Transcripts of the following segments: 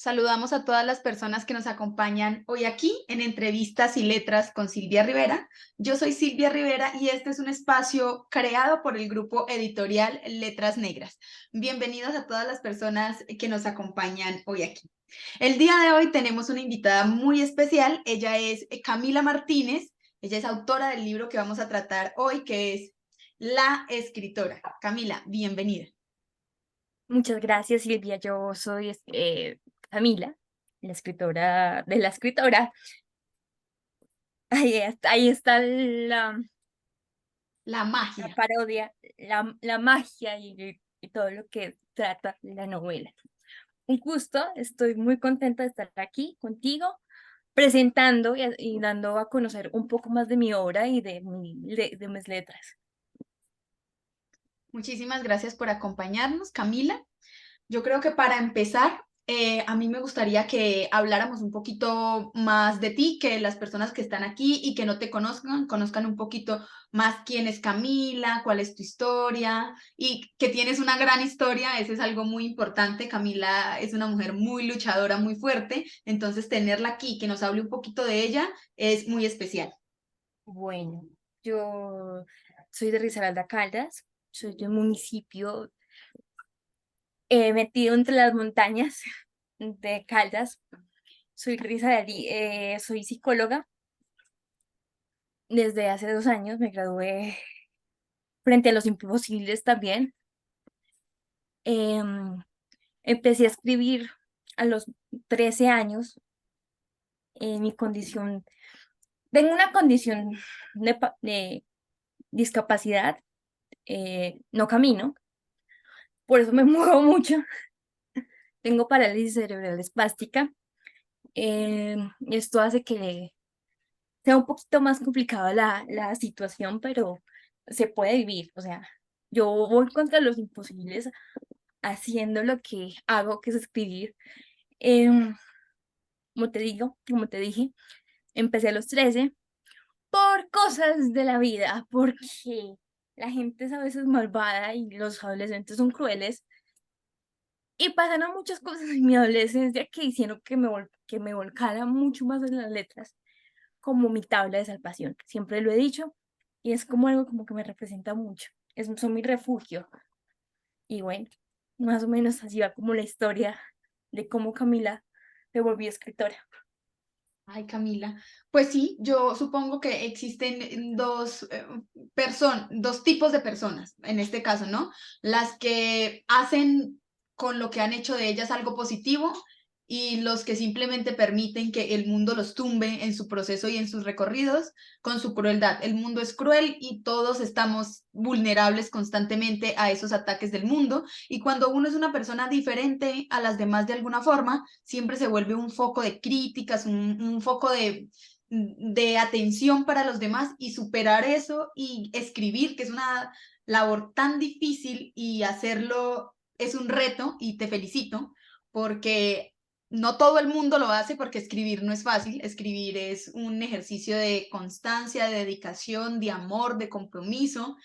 Saludamos a todas las personas que nos acompañan hoy aquí en Entrevistas y Letras con Silvia Rivera. Yo soy Silvia Rivera y este es un espacio creado por el grupo editorial Letras Negras. Bienvenidos a todas las personas que nos acompañan hoy aquí. El día de hoy tenemos una invitada muy especial. Ella es Camila Martínez. Ella es autora del libro que vamos a tratar hoy, que es La Escritora. Camila, bienvenida. Muchas gracias, Silvia. Yo soy Camila, la escritora de la escritora. Ahí está La la magia. parodia, la magia y todo lo que trata la novela. Un gusto, estoy muy contenta de estar aquí contigo, presentando y dando a conocer un poco más de mi obra y de mis letras. Muchísimas gracias por acompañarnos, Camila. Yo creo que para empezar, a mí me gustaría que habláramos un poquito más de ti, que las personas que están aquí y que no te conozcan, conozcan un poquito más quién es Camila, cuál es tu historia y que tienes una gran historia, eso es algo muy importante. Camila es una mujer muy luchadora, muy fuerte, entonces tenerla aquí, que nos hable un poquito de ella, es muy especial. Bueno, yo soy de Risaralda, Caldas, soy de un municipio metido entre las montañas de Caldas. Soy Risaraldi, soy psicóloga. Desde hace 2 años me gradué frente a los imposibles también. Em, Empecé a escribir a los 13 años en mi condición. Tengo una condición de discapacidad, no camino, por eso me muevo mucho. Tengo parálisis cerebral espástica. Esto hace que sea un poquito más complicada la situación, pero se puede vivir. O sea, yo voy contra los imposibles haciendo lo que hago, que es escribir. Em, como te dije, empecé a los 13 por cosas de la vida, porque la gente es a veces malvada y los adolescentes son crueles. Y pasaron muchas cosas en mi adolescencia que hicieron que me volcara mucho más en las letras, como mi tabla de salvación. Siempre lo he dicho y es como algo como que me representa mucho. Son mi refugio. Y bueno, más o menos así va como la historia de cómo Camila se volvió escritora. Ay, Camila. Pues sí, yo supongo que existen dos tipos de personas en este caso, ¿no? Las que hacen con lo que han hecho de ellas algo positivo y los que simplemente permiten que el mundo los tumbe en su proceso y en sus recorridos con su crueldad. El mundo es cruel y todos estamos vulnerables constantemente a esos ataques del mundo. Y cuando uno es una persona diferente a las demás de alguna forma, siempre se vuelve un foco de críticas, un foco de atención para los demás y superar eso y escribir, que es una labor tan difícil y hacerlo es un reto y te felicito porque no todo el mundo lo hace porque escribir no es fácil, escribir es un ejercicio de constancia, de dedicación, de amor, de compromiso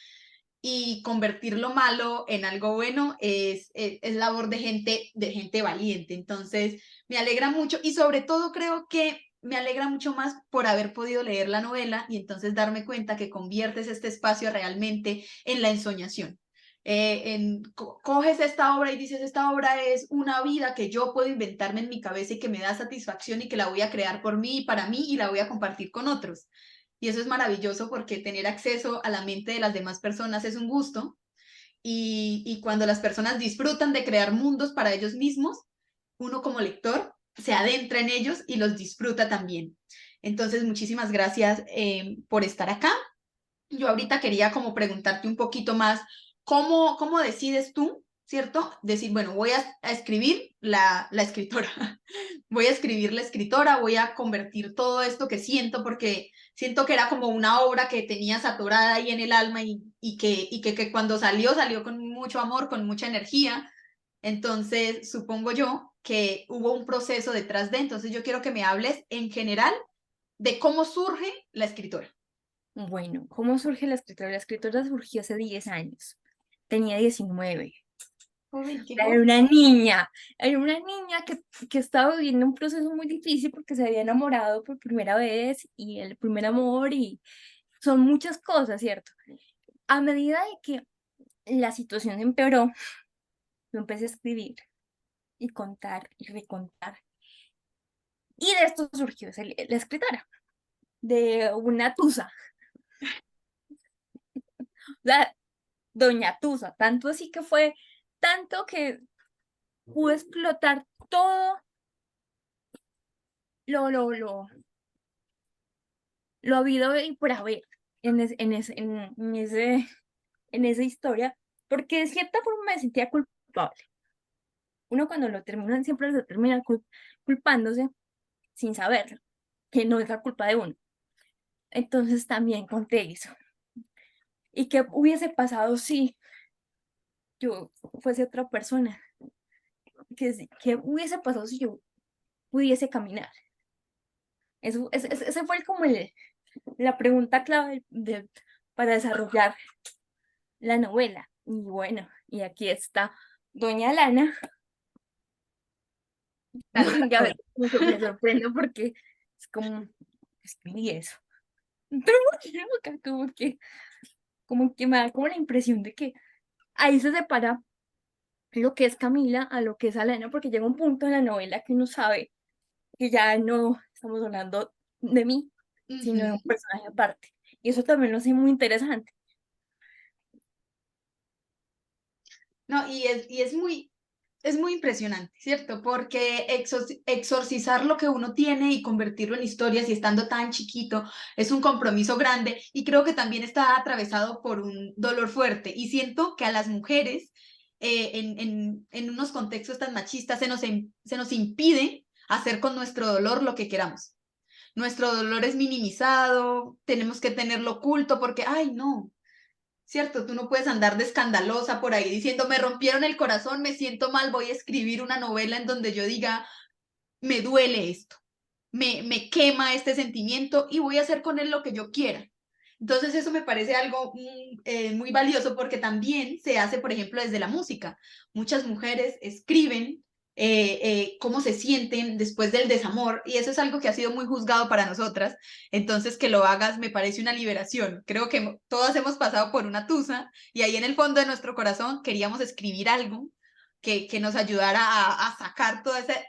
y convertir lo malo en algo bueno es labor de gente valiente. Entonces, me alegra mucho y sobre todo creo que me alegra mucho más por haber podido leer la novela y entonces darme cuenta que conviertes este espacio realmente en la ensoñación. Coges esta obra y dices, esta obra es una vida que yo puedo inventarme en mi cabeza y que me da satisfacción y que la voy a crear por mí y para mí y la voy a compartir con otros. Y eso es maravilloso porque tener acceso a la mente de las demás personas es un gusto y cuando las personas disfrutan de crear mundos para ellos mismos, uno como lector se adentra en ellos y los disfruta también. Entonces, muchísimas gracias por estar acá. Yo ahorita quería como preguntarte un poquito más, ¿cómo decides tú, cierto? Decir, bueno, voy a escribir la escritora, voy a escribir la escritora, voy a convertir todo esto que siento, porque siento que era como una obra que tenía saturada ahí en el alma y que cuando salió con mucho amor, con mucha energía. Entonces, supongo yo que hubo un proceso detrás de, entonces yo quiero que me hables en general de cómo surge la escritora. Bueno, ¿cómo surge la escritora? La escritora surgió hace 10 años. Tenía 19. Uy, qué Era una niña, era una niña que estaba viviendo un proceso muy difícil porque se había enamorado por primera vez y el primer amor y son muchas cosas, ¿cierto? A medida de que la situación empeoró, yo empecé a escribir y contar y recontar. Y de esto surgió la escritora, de una tusa, la doña Tusa, tanto así que fue, tanto que pudo explotar todo lo, lo, lo, lo habido y por haber en esa historia, porque de cierta forma me sentía culpable. Uno cuando lo termina, siempre lo termina culpándose sin saberlo, que no es la culpa de uno. Entonces también conté eso. ¿Y qué hubiese pasado si yo fuese otra persona? ¿Qué hubiese pasado si yo pudiese caminar? Ese fue como la pregunta clave para desarrollar la novela. Y bueno, y aquí está Doña Lana. tal Ya cual. ves, me sorprendo porque es como, escribí eso. Pero como que me da como la impresión de que ahí se separa lo que es Camila a lo que es Alana, porque llega un punto en la novela que uno sabe que ya no estamos hablando de mí, sino de un Ujú. personaje aparte. Y eso también lo hace muy interesante. No, es muy impresionante, ¿cierto? Porque exorcizar lo que uno tiene y convertirlo en historias y estando tan chiquito es un compromiso grande y creo que también está atravesado por un dolor fuerte. Y siento que a las mujeres, en unos contextos tan machistas, se nos impide hacer con nuestro dolor lo que queramos. Nuestro dolor es minimizado, tenemos que tenerlo oculto porque, ay, no. ¿Cierto? Tú no puedes andar de escandalosa por ahí diciendo, me rompieron el corazón, me siento mal, voy a escribir una novela en donde yo diga, me duele esto, me quema este sentimiento y voy a hacer con él lo que yo quiera. Entonces eso me parece algo muy valioso porque también se hace, por ejemplo, desde la música. Muchas mujeres escriben cómo se sienten después del desamor y eso es algo que ha sido muy juzgado para nosotras. Entonces que lo hagas me parece una liberación. Creo que todas hemos pasado por una tusa y ahí en el fondo de nuestro corazón queríamos escribir algo que nos ayudara a sacar todo ese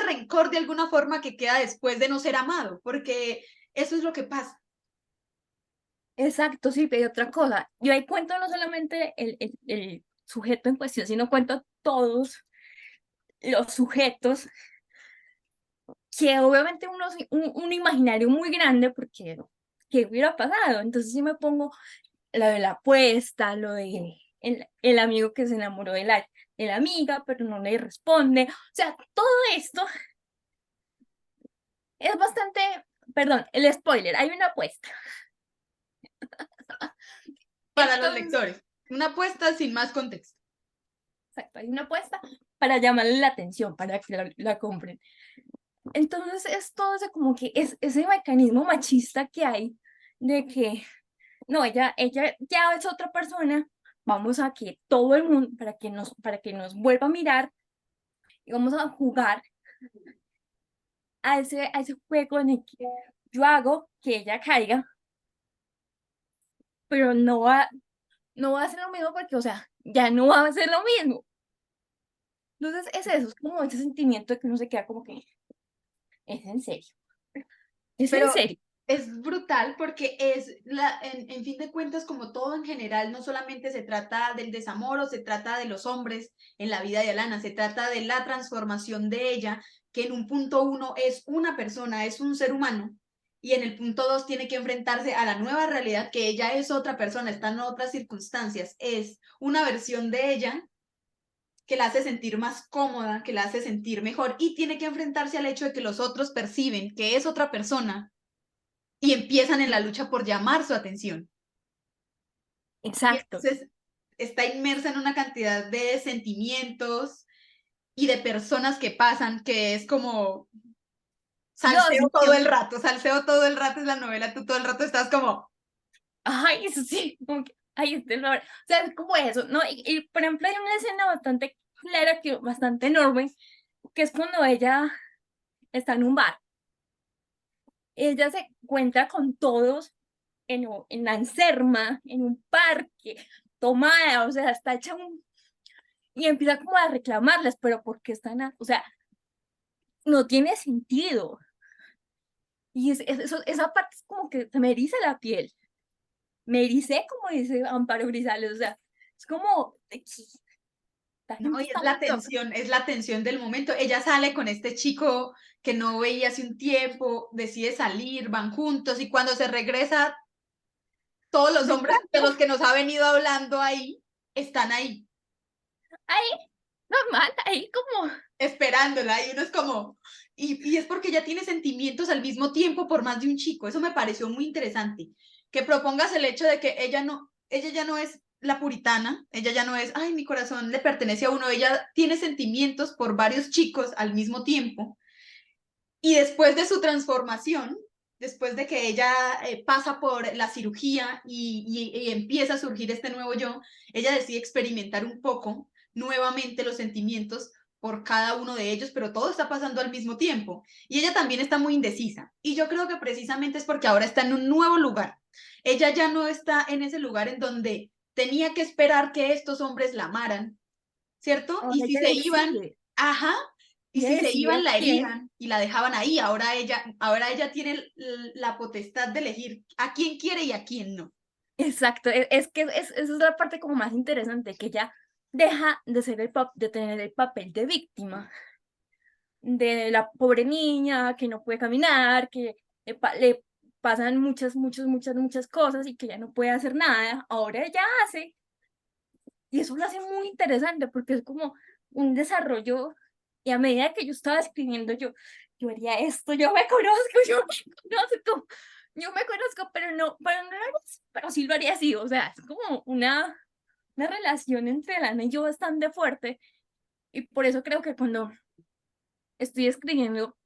rencor de alguna forma que queda después de no ser amado, porque eso es lo que pasa. Exacto, sí, pero otra cosa. Yo ahí cuento no solamente el sujeto en cuestión, sino cuento todos los sujetos que obviamente un imaginario muy grande porque ¿qué hubiera pasado? Entonces sí me pongo lo de la apuesta, lo de el amigo que se enamoró de la amiga, pero no le responde. O sea, todo esto es bastante, perdón, el spoiler, hay una apuesta. Para los Entonces, lectores. Una apuesta sin más contexto. exacto, hay una apuesta para llamarle la atención, para que la compren. Entonces es todo ese como que es ese mecanismo machista que hay de que no, ella ya es otra persona, vamos a que todo el mundo, para que nos vuelva a mirar y vamos a jugar a ese juego en el que yo hago que ella caiga, pero no va a ser lo mismo porque, o sea, ya no va a ser lo mismo. Entonces es eso, es como ese sentimiento de que uno se queda como que, es en serio, es en Pero serio. es brutal porque en fin de cuentas, como todo en general, no solamente se trata del desamor o se trata de los hombres en la vida de Alana, se trata de la transformación de ella, que en un punto uno es una persona, es un ser humano, y en el punto dos tiene que enfrentarse a la nueva realidad que ella es otra persona, está en otras circunstancias, es una versión de ella que la hace sentir más cómoda, que la hace sentir mejor y tiene que enfrentarse al hecho de que los otros perciben que es otra persona y empiezan en la lucha por llamar su atención. Y Exacto. entonces está inmersa en una cantidad de sentimientos y de personas que pasan que es como No, salseo todo el rato es la novela, tú todo el rato estás como, ay, eso sí, Ay, usted lo... O sea, es como eso, ¿no? Y, por ejemplo, hay una escena bastante clara, que, bastante enorme, que es cuando ella está en un bar. Ella se encuentra con todos en la enserma, en un parque, tomada, o sea, está hecha un... Y empieza como a reclamarles, pero ¿por qué están? O sea, no tiene sentido. Y esa parte es como que se me eriza la piel. Me ericé, como dice Amparo Grisales, o sea, es como, la No, gente y está muy loca. es la tensión del momento. Ella sale con este chico que no veía hace un tiempo, decide salir, van juntos y cuando se regresa, todos los hombres de los que nos ha venido hablando ahí están ahí, Ahí, normal, ahí como, esperándola y uno es como, y es porque ella tiene sentimientos al mismo tiempo por más de un chico. Eso me pareció muy interesante, que propongas el hecho de que ella ya no es la puritana, ella ya no es, ay, mi corazón le pertenece a uno, ella tiene sentimientos por varios chicos al mismo tiempo. Y después de su transformación, después de que ella pasa por la cirugía y empieza a surgir este nuevo yo, ella decide experimentar un poco nuevamente los sentimientos por cada uno de ellos, pero todo está pasando al mismo tiempo. Y ella también está muy indecisa. Y yo creo que precisamente es porque ahora está en un nuevo lugar. Ella ya no está en ese lugar en donde tenía que esperar que estos hombres la amaran, ¿cierto? Y ahora si ella se iban, decide, ajá, y ella si se decide iban, a la quién. herían y la dejaban ahí. Ahora ella tiene la potestad de elegir a quién quiere y a quién no. Exacto, es que esa es la parte como más interesante, que ella deja de ser de tener el papel de víctima, de la pobre niña que no puede caminar, que le pasan muchas cosas y que ya no puede hacer nada. Ahora ella hace, y eso lo hace muy interesante porque es como un desarrollo, y a medida que yo estaba escribiendo, yo haría esto, yo me conozco, yo me conozco, pero no lo haría así, pero sí lo haría así, o sea, es como una relación entre Lana y yo bastante fuerte, y por eso creo que cuando estoy escribiendo,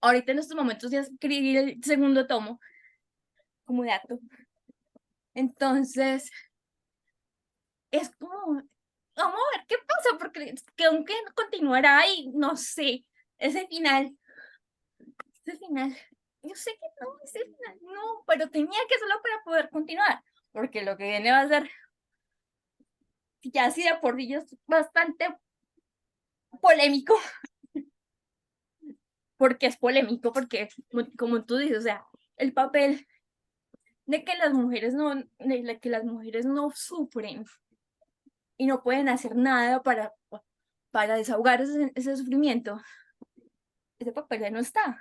ahorita en estos momentos ya escribí el segundo tomo, como de acto, entonces es como, vamos a ver qué pasa, porque es que aunque continuará ahí, no sé, ese final, ese final, yo sé que no, ese final, no, pero tenía que hacerlo para poder continuar, porque lo que viene va a ser, ya así de por sí ya es bastante polémico, porque es polémico, porque como tú dices, o sea, el papel de que las mujeres no sufren y no pueden hacer nada para desahogar ese sufrimiento, ese papel ya no está.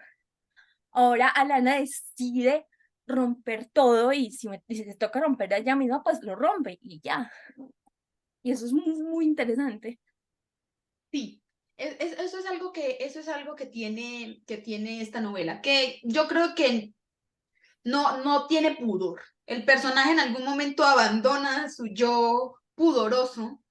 Ahora Alana decide romper todo y si se toca romper a ella misma, pues lo rompe y ya. Y eso es muy interesante. Sí, eso es algo que tiene esta novela, que yo creo que no tiene pudor. El personaje en algún momento abandona su yo pudoroso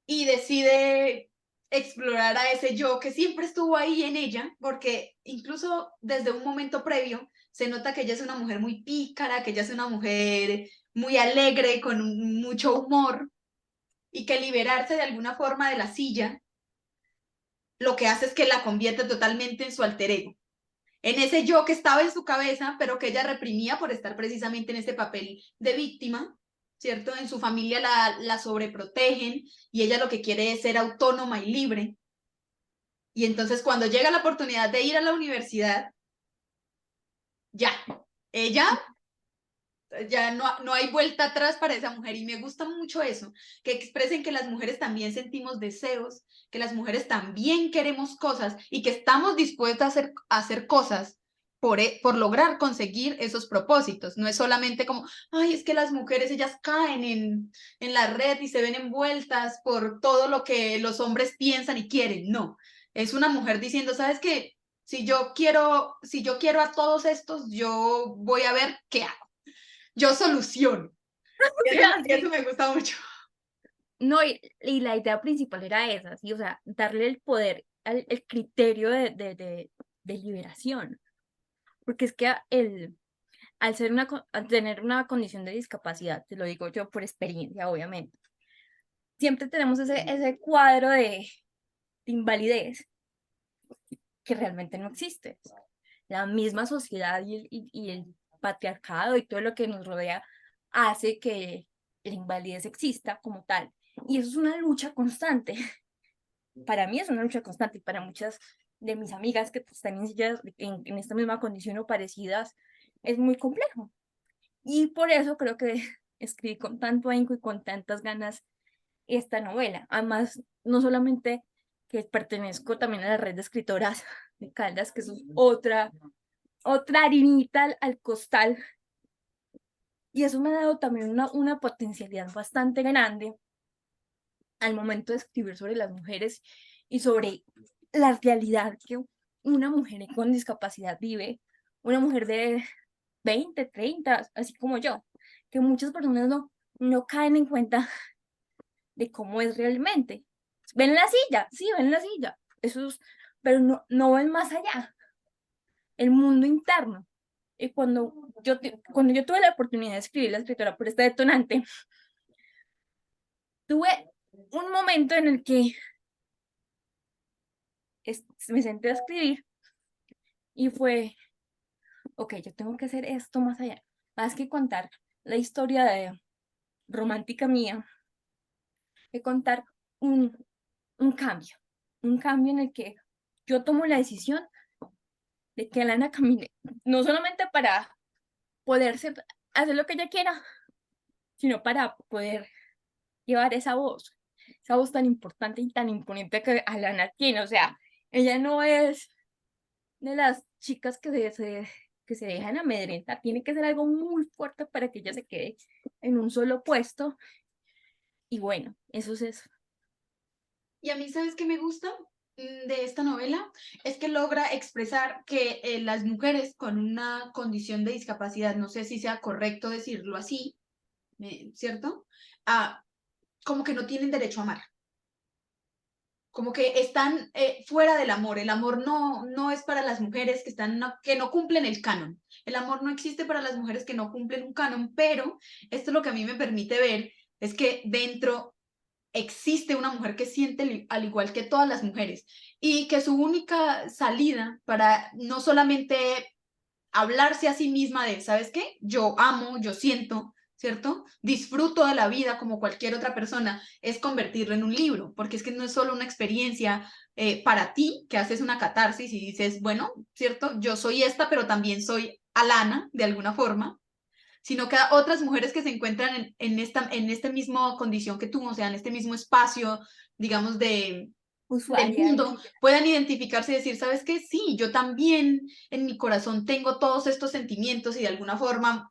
y decide explorar a ese yo que siempre estuvo ahí en ella, porque incluso desde un momento previo se nota que ella es una mujer muy pícara, que ella es una mujer muy alegre, con mucho humor, y que liberarse de alguna forma de la silla lo que hace es que la convierte totalmente en su alter ego, en ese yo que estaba en su cabeza, pero que ella reprimía por estar precisamente en ese papel de víctima, ¿cierto? En su familia la sobreprotegen y ella lo que quiere es ser autónoma y libre. Y entonces cuando llega la oportunidad de ir a la universidad, ya, ella ya no hay vuelta atrás para esa mujer y me gusta mucho eso, que expresen que las mujeres también sentimos deseos, que las mujeres también queremos cosas y que estamos dispuestas a hacer cosas por lograr conseguir esos propósitos. No es solamente como, ay, es que las mujeres ellas caen en la red y se ven envueltas por todo lo que los hombres piensan y quieren. No, es una mujer diciendo, ¿sabes qué? Si yo quiero a todos estos, yo voy a ver qué hago, yo soluciono. O sea, Eso sí. me gusta mucho. No, y la idea principal era esa, ¿sí? O sea, darle el poder, el criterio de liberación. Porque es que al tener una condición de discapacidad, te lo digo yo por experiencia, obviamente, siempre tenemos ese cuadro de invalidez que realmente no existe. La misma sociedad y el patriarcado y todo lo que nos rodea hace que la invalidez exista como tal. Y eso es una lucha constante. Para mí es una lucha constante y para muchas de mis amigas que están en esta misma condición o parecidas, es muy complejo. Y por eso creo que escribí con tanto ahínco y con tantas ganas esta novela. Además, no solamente que pertenezco también a la red de escritoras de Caldas, que eso es otra harinita al costal. Y eso me ha dado también una potencialidad bastante grande al momento de escribir sobre las mujeres y sobre la realidad que una mujer con discapacidad vive, una mujer de 20, 30, así como yo, que muchas personas no caen en cuenta de cómo es realmente. Ven la silla, sí, ven la silla, eso es, pero no ven más allá, el mundo interno. Y cuando yo tuve la oportunidad de escribir La escritora por esta detonante, tuve un momento en el que me senté a escribir y fue, ok, yo tengo que hacer esto más allá, más que contar la historia romántica mía, que contar un, un cambio en el que yo tomo la decisión de que Alana camine, no solamente para poder hacer lo que ella quiera, sino para poder llevar esa voz tan importante y tan imponente que Alana tiene. O sea, ella no es de las chicas que se dejan amedrentar, tiene que ser algo muy fuerte para que ella se quede en un solo puesto. Y bueno, eso es eso. Y a mí, ¿sabes qué me gusta de esta novela? Es que logra expresar que las mujeres con una condición de discapacidad, no sé si sea correcto decirlo así, ¿cierto? Ah, como que no tienen derecho a amar, como que están fuera del amor. El amor no es para las mujeres que no cumplen el canon. El amor no existe para las mujeres que no cumplen un canon, pero esto lo que a mí me permite ver es que dentro existe una mujer que siente al igual que todas las mujeres y que su única salida para no solamente hablarse a sí misma de, ¿sabes qué? Yo amo, yo siento, ¿cierto? Disfruto de la vida como cualquier otra persona, es convertirlo en un libro, porque es que no es solo una experiencia para ti, que haces una catarsis y dices, bueno, ¿cierto? Yo soy esta, pero también soy Alana, de alguna forma, sino que a otras mujeres que se encuentran en esta misma condición que tú, o sea, en este mismo espacio, digamos, del Usuaria de mundo, silla. puedan identificarse y decir, ¿sabes qué? Sí, yo también en mi corazón tengo todos estos sentimientos y de alguna forma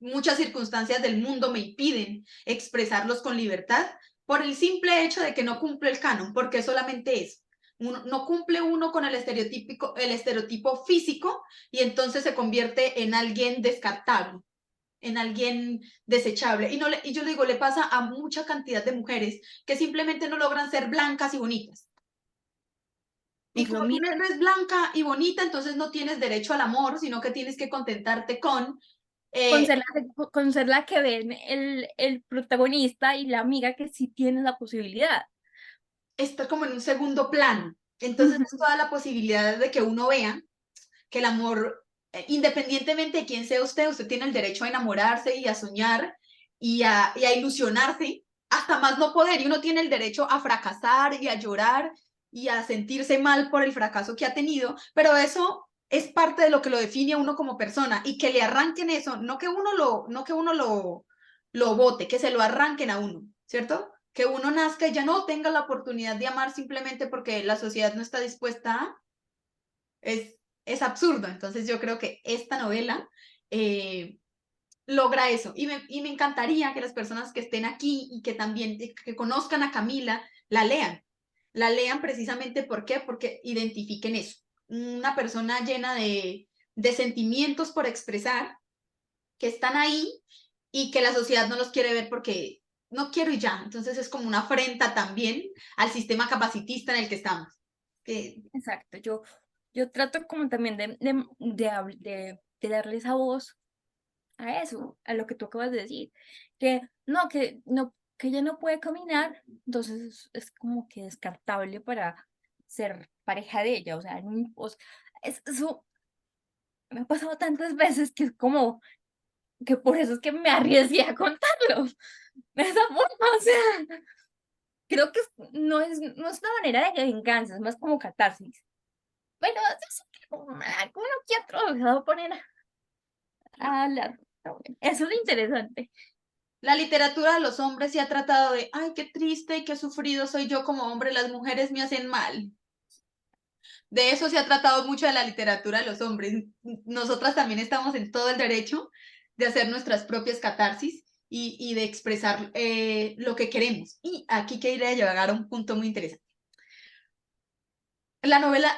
muchas circunstancias del mundo me impiden expresarlos con libertad por el simple hecho de que no cumple el canon, porque solamente es no cumple uno con el estereotipo físico y entonces se convierte en alguien descartable, en alguien desechable. Y yo le digo, le pasa a mucha cantidad de mujeres que simplemente no logran ser blancas y bonitas. Y Es lo como tú no mismo. eres blanca y bonita, entonces no tienes derecho al amor, sino que tienes que contentarte con eh, Con ser la que ven el protagonista y la amiga que sí tiene la posibilidad. estar como en un segundo plano. Entonces es Ujú. toda la posibilidad de que uno vea que el amor, independientemente de quién sea usted, usted tiene el derecho a enamorarse y a soñar y a ilusionarse hasta más no poder. Y uno tiene el derecho a fracasar y a llorar y a sentirse mal por el fracaso que ha tenido, pero eso es parte de lo que lo define a uno como persona y que le arranquen eso, no que uno lo bote, que se lo arranquen a uno, ¿cierto? Que uno nazca y ya no tenga la oportunidad de amar simplemente porque la sociedad no está dispuesta a, es absurdo. Entonces yo creo que esta novela logra eso. Y me encantaría que las personas que estén aquí y que también que conozcan a Camila la lean. La lean precisamente ¿por qué? Porque identifiquen eso. Una persona llena de sentimientos por expresar, que están ahí y que la sociedad no los quiere ver porque no quiero y ya. Entonces es como una afrenta también al sistema capacitista en el que estamos. Eh, Exacto, yo trato como también de darle esa voz a eso, a lo que tú acabas de decir, que ella no puede caminar, entonces es como que descartable para ser pareja de ella, o sea, eso me ha pasado tantas veces que es como que por eso es que me arriesgué a contarlo de esa forma, o sea, creo que no es una manera de venganza, es más como catarsis, pero eso que uno que otro se va a poner a hablar, pero bueno, eso es lo interesante. La literatura de los hombres se ha tratado de, ay, qué triste y qué sufrido soy yo como hombre, las mujeres me hacen mal. De eso se ha tratado mucho de la literatura de los hombres. Nosotras también estamos en todo el derecho de hacer nuestras propias catarsis y de expresar lo que queremos. Y aquí quería llegar a un punto muy interesante. La novela,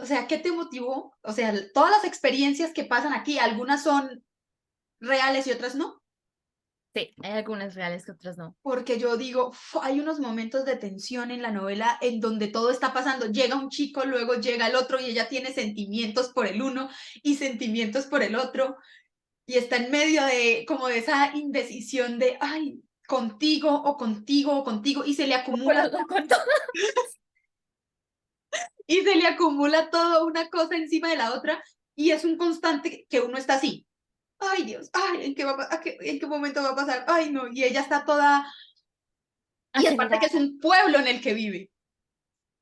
o sea, ¿qué te motivó? O sea, todas las experiencias que pasan aquí, algunas son reales y otras no. Sí, hay algunas reales que otras no. Porque yo digo, hay unos momentos de tensión en la novela en donde todo está pasando. Llega un chico, luego llega el otro y ella tiene sentimientos por el uno y sentimientos por el otro y está en medio de como de esa indecisión de, ay, contigo o contigo o contigo y se le acumula Con todo. y se le acumula todo una cosa encima de la otra y es un constante que uno está así. Ay, Dios, ay, ¿en qué momento va a pasar? Ay, no, y ella está toda, y aparte que es Acelerada. un pueblo en el que vive.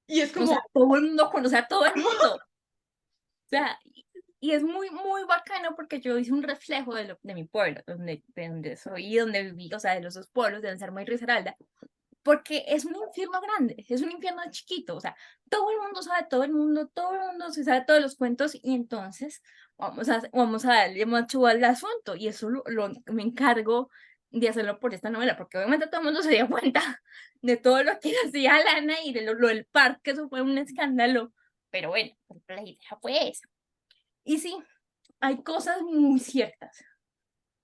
Y es O sea, como, todo el mundo conoce a todo el mundo. O sea, y es muy, muy bacano porque yo hice un reflejo de mi pueblo, de donde soy y donde viví, o sea, de los dos pueblos, de Ansermo y Risaralda, porque es un infierno grande, es un infierno chiquito, o sea, todo el mundo sabe todo el mundo se sabe todos los cuentos y entonces vamos a darle macho al asunto y eso me encargo de hacerlo por esta novela, porque obviamente todo el mundo se dio cuenta de todo lo que hacía Lana y de lo del parque, eso fue un escándalo, pero bueno, la idea fue esa. Y sí, hay cosas muy ciertas,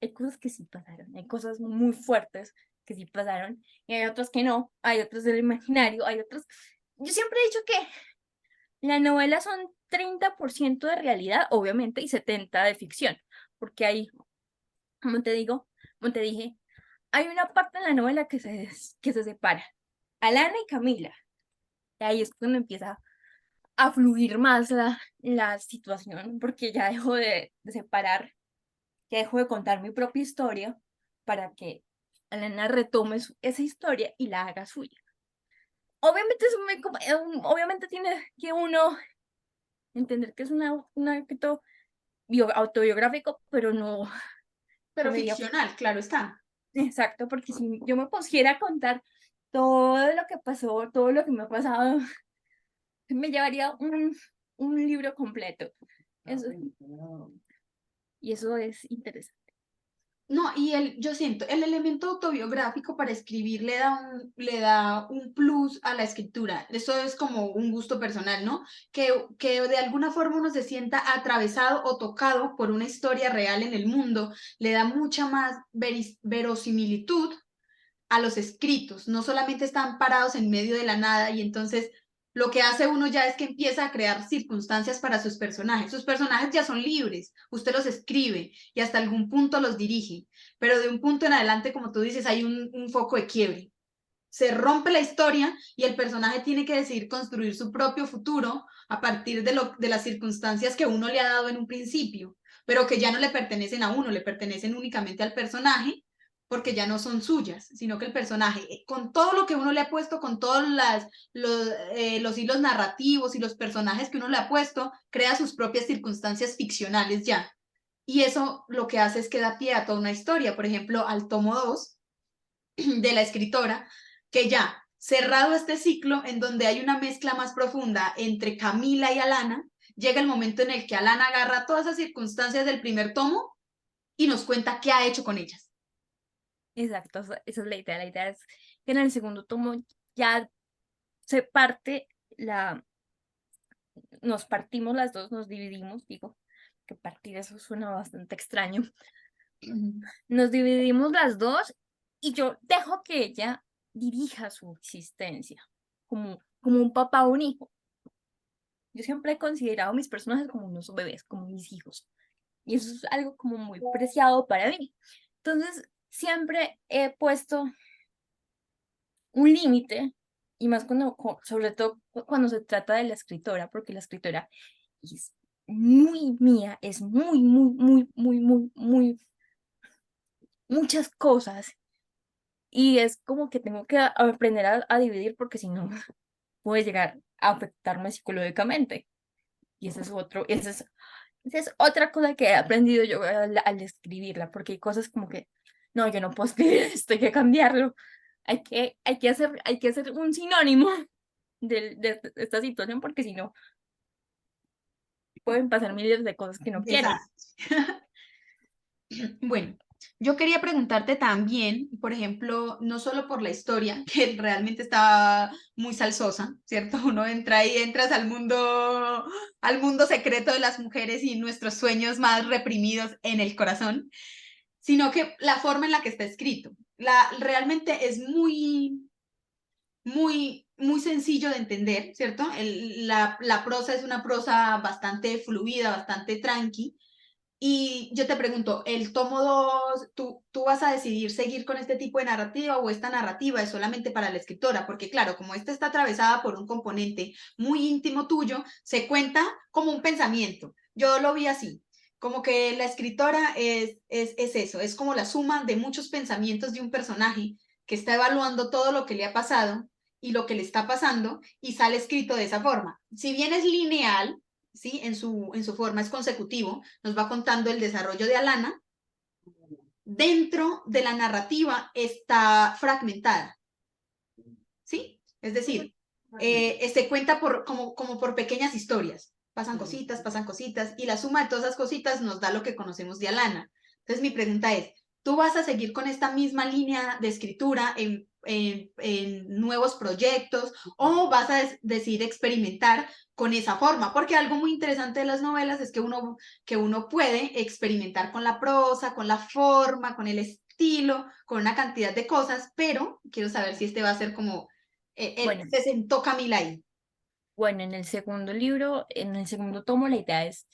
hay cosas que sí pasaron, hay cosas muy fuertes que sí pasaron, y hay otras que no, hay otras del imaginario, hay otras... Yo siempre he dicho que la novela son 30% de realidad, obviamente, y 70% de ficción, porque hay, como te digo, como te dije, hay una parte en la novela que se separa. Alana y Camila, y ahí es cuando empieza a fluir más la situación, porque ya dejo de separar, ya dejo de contar mi propia historia para que Alana retome esa historia y la haga suya. Obviamente, obviamente tiene que uno entender que es un acto autobiográfico, pero no, pero no me diría ficcional, claro está. exacto, porque si yo me pusiera a contar todo lo que pasó, todo lo que me ha pasado, me llevaría un libro completo. Eso, y eso es interesante. No, y yo siento, el elemento autobiográfico para escribir le da un plus a la escritura. Eso es como un gusto personal, ¿no? Que de alguna forma uno se sienta atravesado o tocado por una historia real en el mundo, le da mucha más verosimilitud a los escritos, no solamente están parados en medio de la nada y entonces lo que hace uno ya es que empieza a crear circunstancias para sus personajes. Sus personajes ya son libres, usted los escribe y hasta algún punto los dirige, pero de un punto en adelante, como tú dices, hay un foco de quiebre. Se rompe la historia y el personaje tiene que decidir construir su propio futuro a partir de las circunstancias que uno le ha dado en un principio, pero que ya no le pertenecen a uno, le pertenecen únicamente al personaje porque ya no son suyas, sino que el personaje, con todo lo que uno le ha puesto, con todos los hilos narrativos y los personajes que uno le ha puesto, crea sus propias circunstancias ficcionales ya. Y eso lo que hace es que da pie a toda una historia. Por ejemplo, al tomo 2 de la escritora, que ya cerrado este ciclo en donde hay una mezcla más profunda entre Camila y Alana, llega el momento en el que Alana agarra todas esas circunstancias del primer tomo y nos cuenta qué ha hecho con ellas. Exacto, esa es la idea. La idea es que en el segundo tomo ya se parte nos partimos las dos, nos dividimos, digo, que partir eso suena bastante extraño. Nos dividimos las dos y yo dejo que ella dirija su existencia como un papá o un hijo. Yo siempre he considerado a mis personajes como unos bebés, como mis hijos. y eso es algo como muy preciado para mí. Entonces, siempre he puesto un límite, y más cuando, sobre todo cuando se trata de la escritora, porque la escritora es muy mía, es muy, muy, muy, muy, muy, muy, muchas cosas, y es como que tengo que aprender a dividir, porque si no, puede llegar a afectarme psicológicamente. Y esa es otra cosa que he aprendido yo al escribirla, porque hay cosas como que, no, yo no puedo escribir esto, hay que cambiarlo. Hay que hacer un sinónimo de esta situación, porque si no, pueden pasar miles de cosas que no quiero. Desastre. Bueno, yo quería preguntarte también, por ejemplo, no solo por la historia, que realmente está muy salsosa, ¿cierto? Uno entra y entras al mundo secreto de las mujeres y nuestros sueños más reprimidos en el corazón, sino que la forma en la que está escrito. Realmente es muy sencillo de entender, ¿cierto? La prosa es una prosa bastante fluida, bastante tranqui. Y yo te pregunto, el tomo 2, ¿tú vas a decidir seguir con este tipo de narrativa o esta narrativa es solamente para la escritora? Porque claro, como esta está atravesada por un componente muy íntimo tuyo, se cuenta como un pensamiento. Yo lo vi así, como que la escritora es eso, es como la suma de muchos pensamientos de un personaje que está evaluando todo lo que le ha pasado y lo que le está pasando y sale escrito de esa forma. Si bien es lineal, ¿sí? En su forma es consecutivo, nos va contando el desarrollo de Alana, dentro de la narrativa está fragmentada, ¿sí? Es decir, se cuenta como por pequeñas historias, pasan cositas, y la suma de todas esas cositas nos da lo que conocemos de Alana. Entonces mi pregunta es, ¿tú vas a seguir con esta misma línea de escritura en nuevos proyectos o vas a decidir experimentar con esa forma? Porque algo muy interesante de las novelas es que uno puede experimentar con la prosa, con la forma, con el estilo, con una cantidad de cosas, pero quiero saber si este va a ser como Bueno, se sentó Camila ahí. bueno, en el segundo libro, en el segundo tomo, la idea es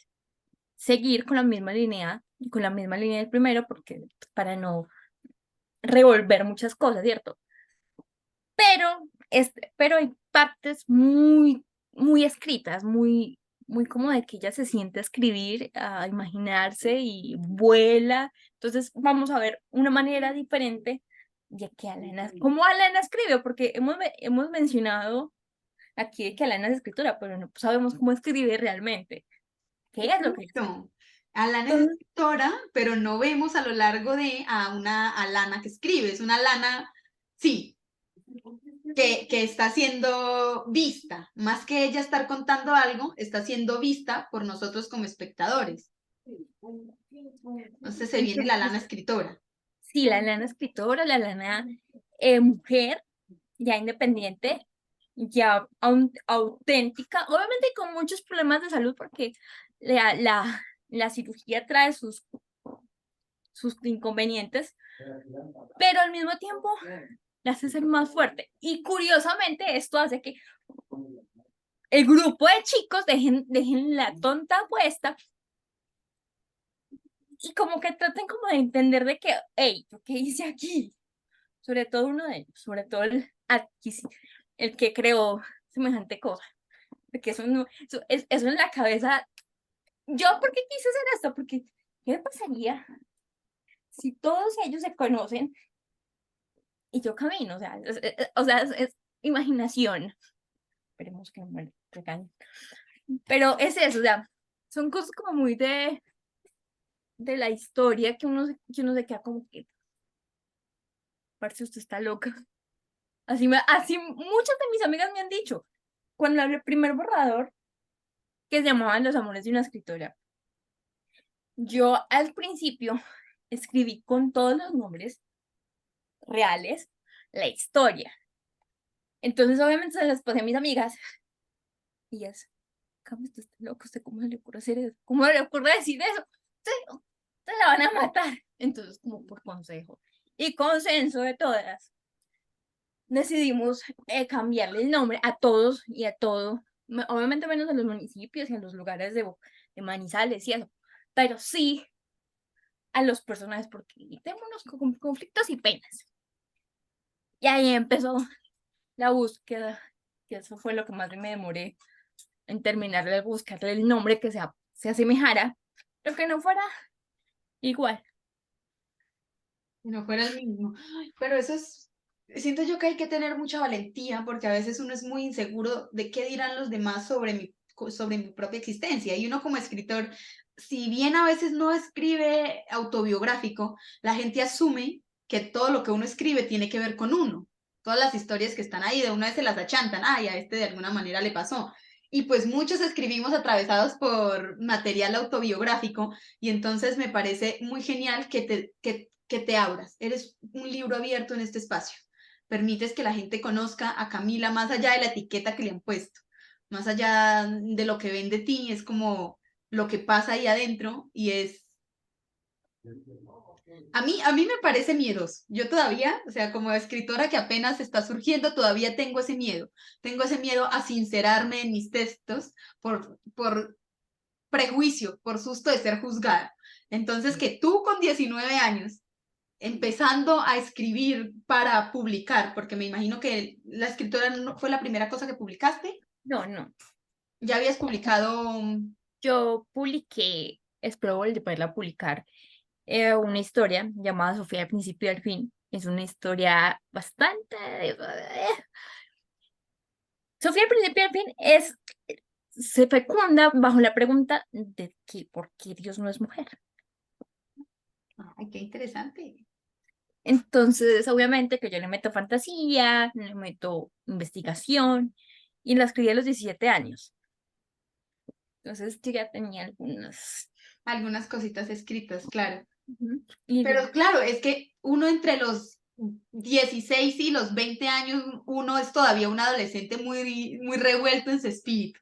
seguir con la misma línea del primero, porque para no revolver muchas cosas, ¿cierto? Pero hay partes muy, muy escritas, muy, muy como de que ella se siente a escribir, a imaginarse y vuela. Entonces vamos a ver una manera diferente de que Alana, cómo Alana escribe, porque hemos mencionado aquí de que Alana es escritora, pero no sabemos cómo escribe realmente. ¿Qué es lo que es? Exacto. Alana es Entonces, escritora, pero no vemos a lo largo de a una Alana que escribe. Es una Alana, sí, que está siendo vista. Más que ella estar contando algo, está siendo vista por nosotros como espectadores. Entonces se viene la Alana entonces, escritora. sí, la Alana escritora, la Alana mujer, ya independiente, ya auténtica, obviamente con muchos problemas de salud porque la cirugía trae sus inconvenientes, pero al mismo tiempo la hace ser más fuerte. Y curiosamente esto hace que el grupo de chicos dejen la tonta puesta y como que traten como de entender de que, hey, ¿yo qué hice aquí? Sobre todo uno de ellos, sobre todo el que creó semejante cosa. Porque eso, no, eso en la cabeza. ¿Yo por qué quise hacer esto? Porque, ¿qué me pasaría si todos ellos se conocen y yo camino? O sea, es imaginación. Esperemos que no me regañen. Pero es eso, o sea, son cosas como muy de la historia que uno se queda como que, parce, usted está loca. Así muchas de mis amigas me han dicho. Cuando hablé el primer borrador, que se llamaban Los amores de una escritora, yo al principio escribí con todos los nombres reales la historia. Entonces, obviamente, se las pasé a mis amigas y ellas, ¿cómo usted está loco? ¿Usted cómo se le ocurre hacer eso? ¿Cómo le ocurre decir eso? Usted la van a matar. Entonces, como por consejo y consenso de todas, decidimos cambiarle el nombre a todos y a todo, obviamente menos a los municipios y a los lugares de Manizales y eso. pero sí a los personajes, porque tenemos unos conflictos y penas. Y ahí empezó la búsqueda, que eso fue lo que más me demoré en terminar de buscarle el nombre que se asemejara, pero que no fuera igual. Si no fuera el mismo. Ay, pero eso es, siento yo que hay que tener mucha valentía porque a veces uno es muy inseguro de qué dirán los demás sobre mi propia existencia. Y uno como escritor, si bien a veces no escribe autobiográfico, la gente asume que todo lo que uno escribe tiene que ver con uno. Todas las historias que están ahí, de una vez se las achantan, ay, a este de alguna manera le pasó. Y pues muchos escribimos atravesados por material autobiográfico y entonces me parece muy genial que te abras. Eres un libro abierto en este espacio. Permites que la gente conozca a Camila más allá de la etiqueta que le han puesto, más allá de lo que ven de ti, es como lo que pasa ahí adentro y es... A mí me parece miedoso. Yo todavía, o sea, como escritora que apenas está surgiendo, todavía tengo ese miedo. Tengo ese miedo a sincerarme en mis textos por prejuicio, por susto de ser juzgada. Entonces, que tú con 19 años empezando a escribir para publicar, porque me imagino que la escritora no fue la primera cosa que publicaste. No, no. Ya habías publicado, Yo publiqué, espero volver a publicar, una historia llamada Sofía al principio y al fin. Es una historia bastante... Sofía al principio y al fin se fecunda bajo la pregunta de que ¿por qué Dios no es mujer? ay, qué interesante. Entonces, obviamente que yo le meto fantasía, le meto investigación, y la escribí a los 17 años. Entonces, yo ya tenía algunas... Algunas cositas escritas, claro. Ujú. Y Pero claro, es que uno entre los 16 y los 20 años, uno es todavía un adolescente muy revuelto en su espíritu.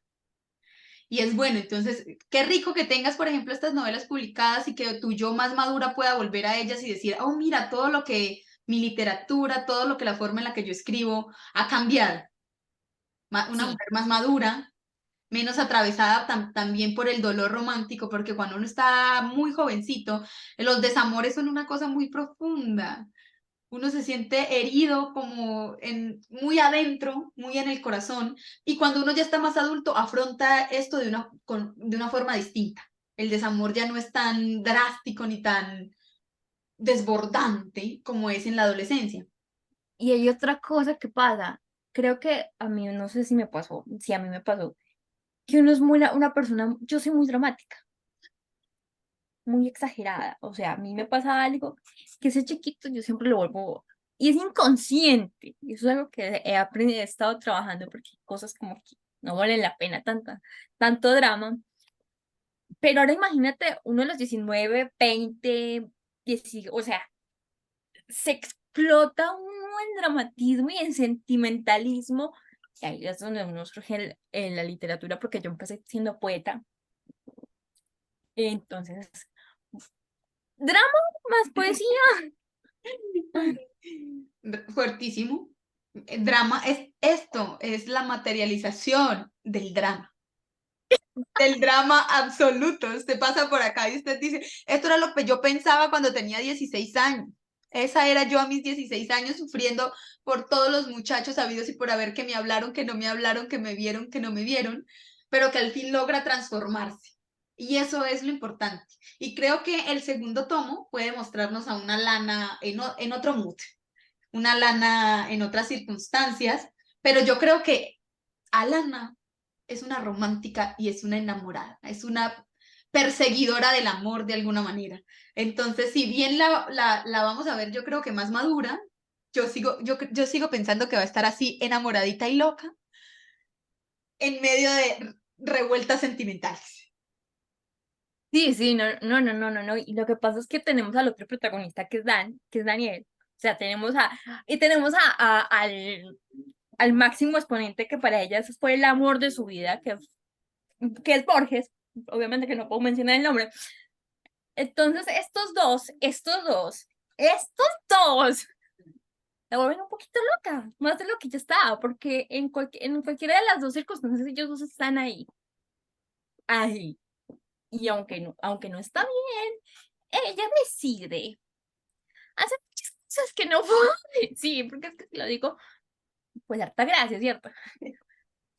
Y es bueno, entonces, qué rico que tengas, por ejemplo, estas novelas publicadas y que tu yo más madura pueda volver a ellas y decir, oh, mira, todo lo que mi literatura, todo lo que la forma en la que yo escribo ha cambiado. Una sí, mujer más madura, menos atravesada también por el dolor romántico, porque cuando uno está muy jovencito, los desamores son una cosa muy profunda. Uno se siente herido como muy adentro, muy en el corazón, y cuando uno ya está más adulto, afronta esto de una forma distinta. El desamor ya no es tan drástico ni tan desbordante como es en la adolescencia. y hay otra cosa que pasa. Creo que a mí, no sé si me pasó, si a mí me pasó, que uno es una persona, yo soy muy dramática, muy exagerada. O sea, a mí me pasa algo que ese chiquito yo siempre lo vuelvo, y es inconsciente. Y eso es algo que he aprendido, he estado trabajando porque hay cosas como que no valen la pena tanto drama. Pero ahora imagínate uno de los 19 20 10, o sea, se explota uno en dramatismo y en sentimentalismo. Y ahí es donde uno surge en la literatura, porque yo empecé siendo poeta. Entonces, drama más poesía. Fuertísimo. Drama es esto, es la materialización del drama absoluto. Usted pasa por acá y usted dice, esto era lo que yo pensaba cuando tenía 16 años. Esa era yo a mis 16 años sufriendo por todos los muchachos habidos y por haber que me hablaron, que no me hablaron, que me vieron, que no me vieron, pero que al fin logra transformarse. Y eso es lo importante. Y creo que el segundo tomo puede mostrarnos a una Lana en otro mood, una Lana en otras circunstancias, pero yo creo que Alana es una romántica y es una enamorada, es una perseguidora del amor de alguna manera. Entonces, si bien la vamos a ver, yo creo que más madura, yo sigo pensando que va a estar así enamoradita y loca en medio de revueltas sentimentales. Sí, sí, no, no, no, no, no, no. Y lo que pasa es que tenemos al otro protagonista que es que es Daniel. O sea, tenemos al máximo exponente que para ella ese fue el amor de su vida, que es Borges. Obviamente que no puedo mencionar el nombre. Entonces, estos dos la vuelven un poquito loca, más de lo que ya estaba, porque en cualquiera de las dos circunstancias ellos dos están ahí. Ahí. y aunque no está bien, ella decide hacer muchas cosas que no puedo decir, porque es que si lo digo, pues harta gracia, ¿cierto?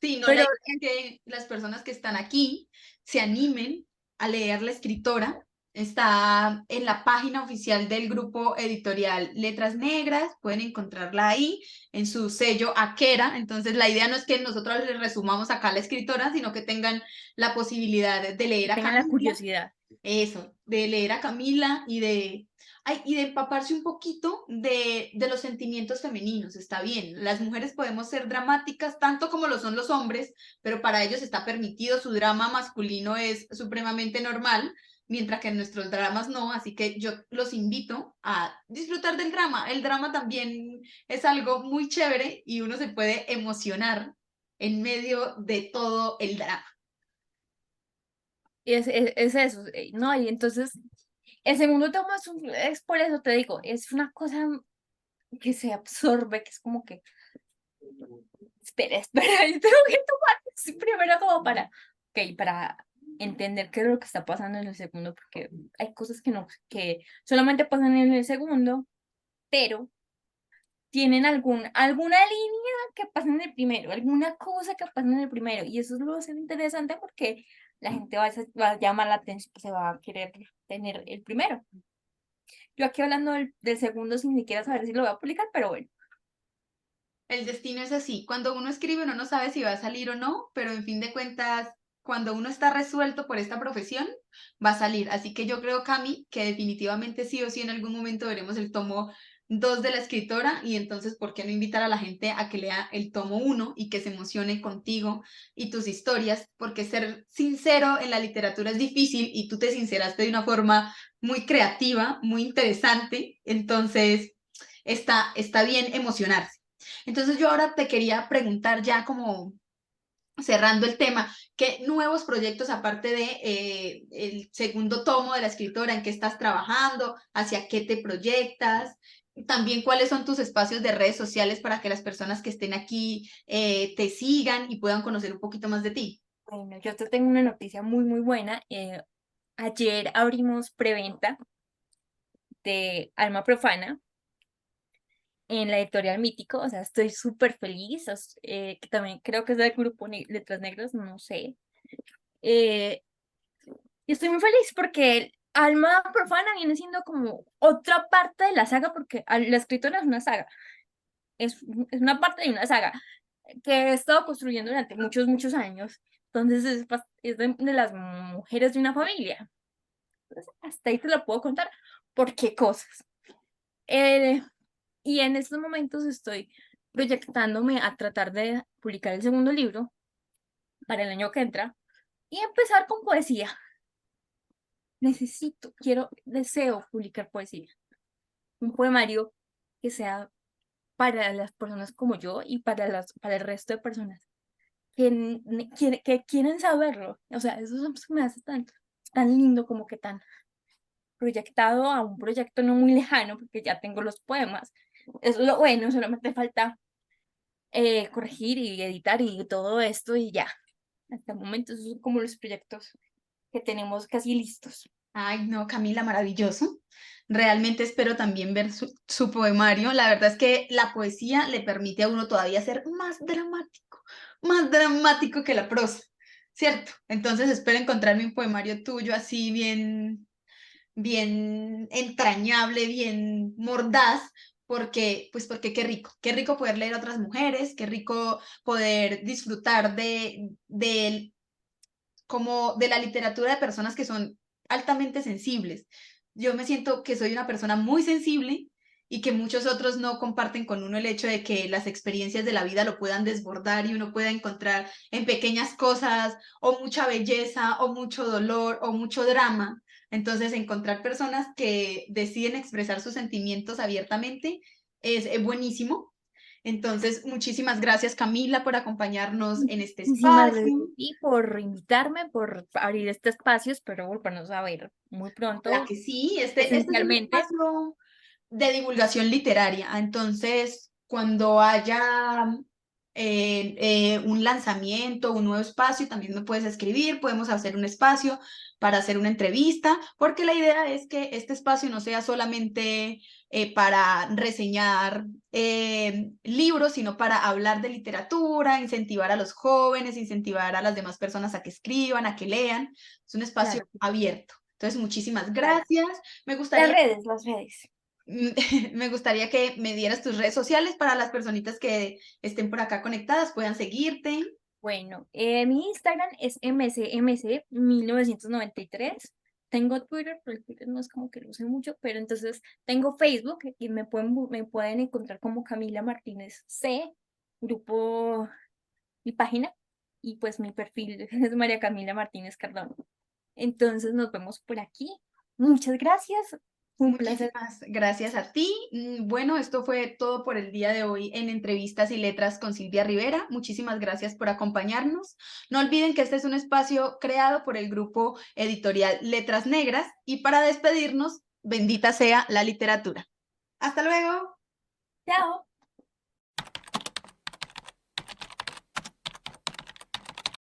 Sí, no, la Pero idea es que las personas que están aquí se animen a leer la escritora. Está en la página oficial del grupo editorial Letras Negras, pueden encontrarla ahí en su sello Aquera. Entonces, la idea no es que nosotros les resumamos acá a la escritora, sino que tengan la posibilidad de leer a tengan la Camila. curiosidad. Eso, de leer a Camila y de empaparse un poquito de los sentimientos femeninos. Está bien, las mujeres podemos ser dramáticas tanto como lo son los hombres, pero para ellos está permitido, su drama masculino es supremamente normal, mientras que en nuestros dramas no, así que yo los invito a disfrutar del drama. El drama también es algo muy chévere y uno se puede emocionar en medio de todo el drama. Y es eso, ¿no? Y entonces, el segundo tomo es por eso te digo, es una cosa que se absorbe, que es como que, espera, yo tengo que tomar primero como para entender qué es lo que está pasando en el segundo, porque hay cosas que solamente pasan en el segundo, pero tienen alguna línea que pasa en el primero, alguna cosa que pasa en el primero, y eso es lo que es interesante porque la gente va a llamar la atención, se va a querer tener el primero. Yo aquí hablando del segundo sin siquiera saber si lo voy a publicar, pero bueno. El destino es así. Cuando uno escribe, uno no sabe si va a salir o no, pero en fin de cuentas, cuando uno está resuelto por esta profesión, va a salir. Así que yo creo, Cami, que definitivamente sí o sí en algún momento veremos el tomo 2 de la escritora y entonces, ¿por qué no invitar a la gente a que lea el tomo 1 y que se emocione contigo y tus historias? Porque ser sincero en la literatura es difícil y tú te sinceraste de una forma muy creativa, muy interesante. Entonces, está bien emocionarse. Entonces yo ahora te quería preguntar ya como cerrando el tema, ¿qué nuevos proyectos aparte de el segundo tomo de la escritora, en qué estás trabajando, hacia qué te proyectas? También cuáles son tus espacios de redes sociales para que las personas que estén aquí te sigan y puedan conocer un poquito más de ti. Bueno, yo te tengo una noticia muy, muy buena. Ayer abrimos preventa de Alma Profana en la editorial Mítico, o sea, estoy súper feliz, que también creo que es del grupo Letras Negras, no sé. Eh, y estoy muy feliz porque Alma Profana viene siendo como otra parte de la saga, porque la escritora es una saga, es una parte de una saga que he estado construyendo durante muchos, muchos años. Entonces es de las mujeres de una familia. Entonces, hasta ahí te lo puedo contar. ¿Por qué cosas? Eh, y en estos momentos estoy proyectándome a tratar de publicar el segundo libro para el año que entra y empezar con poesía. Deseo publicar poesía. Un poemario que sea para las personas como yo y para el resto de personas que quieren saberlo. O sea, eso se me hace tan lindo como que tan proyectado a un proyecto no muy lejano, porque ya tengo los poemas. Eso es lo bueno, solamente falta corregir y editar y todo esto y ya. Hasta el momento, esos son como los proyectos que tenemos casi listos. Ay, no, Camila, maravilloso. Realmente espero también ver su poemario. La verdad es que la poesía le permite a uno todavía ser más dramático que la prosa, ¿cierto? Entonces espero encontrarme un poemario tuyo así bien entrañable, bien mordaz, porque qué rico poder leer a otras mujeres, qué rico poder disfrutar como de la literatura de personas que son altamente sensibles. Yo me siento que soy una persona muy sensible y que muchos otros no comparten con uno el hecho de que las experiencias de la vida lo puedan desbordar y uno pueda encontrar en pequeñas cosas o mucha belleza o mucho dolor o mucho drama. Entonces, encontrar personas que deciden expresar sus sentimientos abiertamente es buenísimo. Entonces, muchísimas gracias, Camila, por acompañarnos en este Muchísimas gracias espacio. a ti por invitarme, por abrir este espacio. Espero volvernos a ver muy La pronto, que sí, este es un presencialmente. espacio de divulgación literaria. Entonces, cuando haya un lanzamiento, un nuevo espacio, también me puedes escribir, podemos hacer un espacio para hacer una entrevista, porque la idea es que este espacio no sea solamente para reseñar libros, sino para hablar de literatura, incentivar a los jóvenes, incentivar a las demás personas a que escriban, a que lean. Es un espacio Claro, abierto. Entonces, muchísimas claro. gracias. Me Las gustaría redes, las redes. me gustaría que me dieras tus redes sociales para las personitas que estén por acá conectadas, puedan seguirte. Bueno, mi Instagram es mcmc1993. Tengo Twitter, pero el Twitter no es como que lo use mucho, pero entonces tengo Facebook y me pueden encontrar como Camila Martínez C, grupo, mi página, y pues mi perfil es María Camila Martínez Cardón. Entonces nos vemos por aquí. Muchas gracias. Fue un placer. Muchísimas gracias a ti. Bueno, esto fue todo por el día de hoy en Entrevistas y Letras con Silvia Rivera. Muchísimas gracias por acompañarnos. No olviden que este es un espacio creado por el grupo editorial Letras Negras y para despedirnos, bendita sea la literatura. Hasta luego. Chao.